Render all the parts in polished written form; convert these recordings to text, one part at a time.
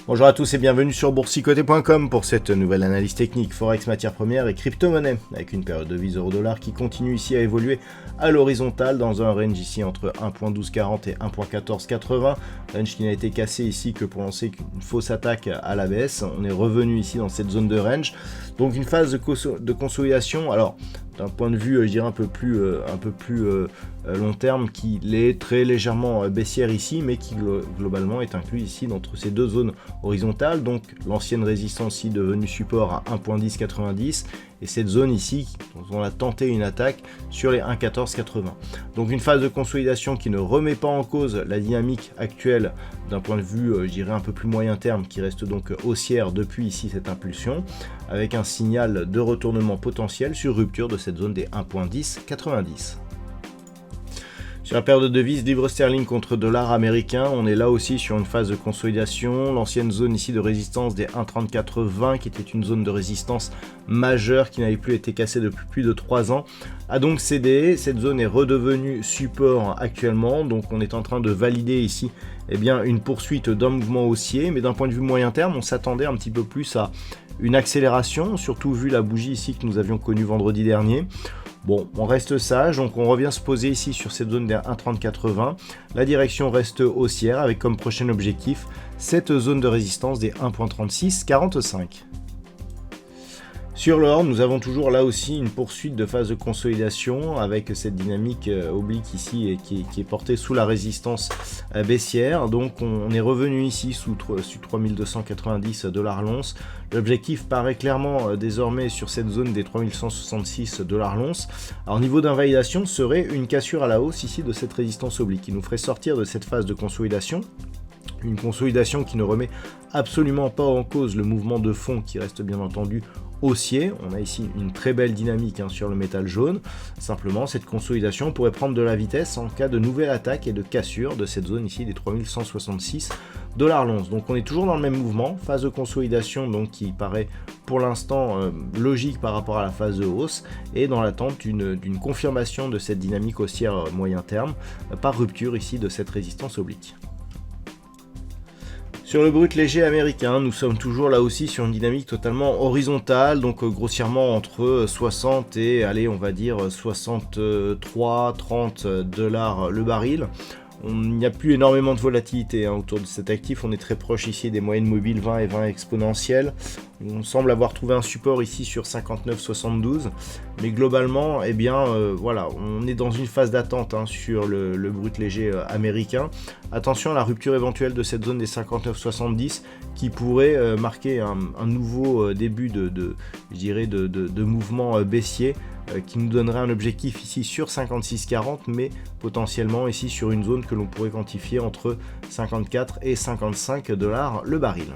Bonjour à tous et bienvenue sur boursicoté.com pour cette nouvelle analyse technique Forex, matières premières et crypto-monnaie avec une période de devise euro-dollar qui continue ici à évoluer à l'horizontale dans un range ici entre 1.1240 et 1.1480, range qui n'a été cassé ici que pour lancer une fausse attaque à la baisse. On est revenu ici dans cette zone de range, donc une phase de consolidation. Alors d'un point de vue, je dirais un peu plus long terme, qui est très légèrement baissière ici, mais qui globalement est inclus ici entre ces deux zones horizontales. Donc l'ancienne résistance ici devenue support à 1.1090 et cette zone ici dont on a tenté une attaque sur les 1.1480. Donc une phase de consolidation qui ne remet pas en cause la dynamique actuelle d'un point de vue, je dirais un peu plus moyen terme, qui reste donc haussière depuis ici cette impulsion, avec un signal de retournement potentiel sur rupture de cette zone des 1.1090. Sur la paire de devises livre sterling contre dollar américain, on est là aussi sur une phase de consolidation. L'ancienne zone ici de résistance des 1.3420, qui était une zone de résistance majeure qui n'avait plus été cassée depuis plus de 3 ans, a donc cédé. Cette zone est redevenue support actuellement, donc on est en train de valider ici une poursuite d'un mouvement haussier, mais d'un point de vue moyen terme, on s'attendait un petit peu plus à une accélération, surtout vu la bougie ici que nous avions connue vendredi dernier. Bon, on reste sage, donc on revient se poser ici sur cette zone des 1.3080. La direction reste haussière avec comme prochain objectif cette zone de résistance des 1.3645. Sur l'or, nous avons toujours là aussi une poursuite de phase de consolidation avec cette dynamique oblique ici et qui est portée sous la résistance baissière. Donc on est revenu ici sous 3290 $ l'once. L'objectif paraît clairement désormais sur cette zone des 3166 $ l'once. Alors niveau d'invalidation serait une cassure à la hausse ici de cette résistance oblique qui nous ferait sortir de cette phase de consolidation. Une consolidation qui ne remet absolument pas en cause le mouvement de fond qui reste bien entendu haussier. On a ici une très belle dynamique sur le métal jaune. Simplement, cette consolidation pourrait prendre de la vitesse en cas de nouvelle attaque et de cassure de cette zone ici des 3166 $ l'once. Donc on est toujours dans le même mouvement, phase de consolidation donc qui paraît pour l'instant logique par rapport à la phase de hausse et dans l'attente d'une confirmation de cette dynamique haussière moyen terme par rupture ici de cette résistance oblique. Sur le brut léger américain, nous sommes toujours là aussi sur une dynamique totalement horizontale, donc grossièrement entre 60 et, allez, on va dire 63-30 $ le baril. Il n'y a plus énormément de volatilité autour de cet actif, on est très proche ici des moyennes mobiles 20 et 20 exponentielles. On semble avoir trouvé un support ici sur 59,72, mais globalement, voilà, on est dans une phase d'attente sur le brut léger américain. Attention à la rupture éventuelle de cette zone des 59,70 qui pourrait marquer un nouveau début de mouvement baissier qui nous donnerait un objectif ici sur 56,40, mais potentiellement ici sur une zone que l'on pourrait quantifier entre 54 et 55 $ le baril.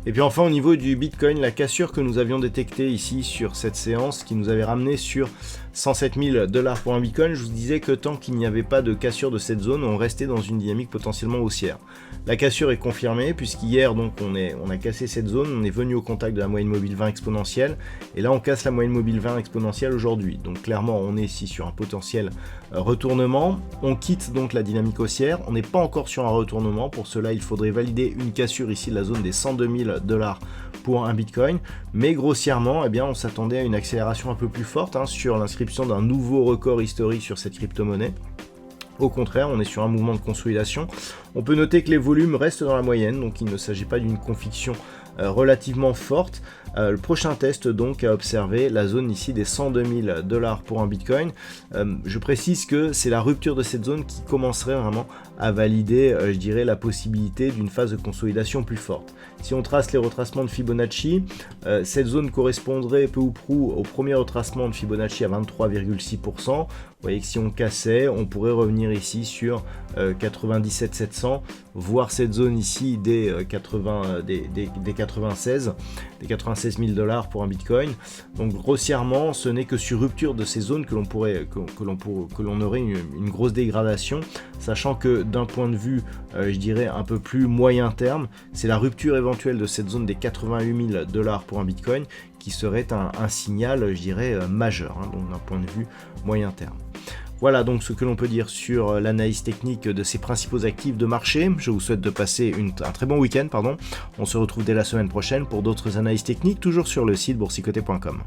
Et puis enfin au niveau du Bitcoin, la cassure que nous avions détectée ici sur cette séance qui nous avait ramené sur 107 000 $ pour un Bitcoin, je vous disais que tant qu'il n'y avait pas de cassure de cette zone, on restait dans une dynamique potentiellement haussière. La cassure est confirmée puisqu'hier donc on a cassé cette zone, on est venu au contact de la moyenne mobile 20 exponentielle et là on casse la moyenne mobile 20 exponentielle aujourd'hui. Donc clairement on est ici sur un potentiel retournement, on quitte donc la dynamique haussière, on n'est pas encore sur un retournement, pour cela il faudrait valider une cassure ici de la zone des 102 000 $ pour un Bitcoin, mais grossièrement on s'attendait à une accélération un peu plus forte sur l'inscription d'un nouveau record historique sur cette crypto-monnaie. Au contraire, on est sur un mouvement de consolidation. On peut noter que les volumes restent dans la moyenne, donc il ne s'agit pas d'une conviction relativement forte. Le prochain test donc à observer, la zone ici des 102 000 $ pour un Bitcoin. Je précise que c'est la rupture de cette zone qui commencerait vraiment à valider, je dirais, la possibilité d'une phase de consolidation plus forte. Si on trace les retracements de Fibonacci, cette zone correspondrait peu ou prou au premier retracement de Fibonacci à 23,6%. Vous voyez que si on cassait, on pourrait revenir ici sur 97 700, voire cette zone ici des 80 96 000 dollars pour un bitcoin. Donc grossièrement, ce n'est que sur rupture de ces zones que l'on aurait une grosse dégradation, sachant que d'un point de vue, je dirais un peu plus moyen terme, c'est la rupture éventuelle de cette zone des 88 000 dollars pour un bitcoin qui serait un signal, je dirais, majeur, hein, donc d'un point de vue moyen terme. Voilà donc ce que l'on peut dire sur l'analyse technique de ces principaux actifs de marché. Je vous souhaite de passer un très bon week-end. On se retrouve dès la semaine prochaine pour d'autres analyses techniques, toujours sur le site boursicoté.com.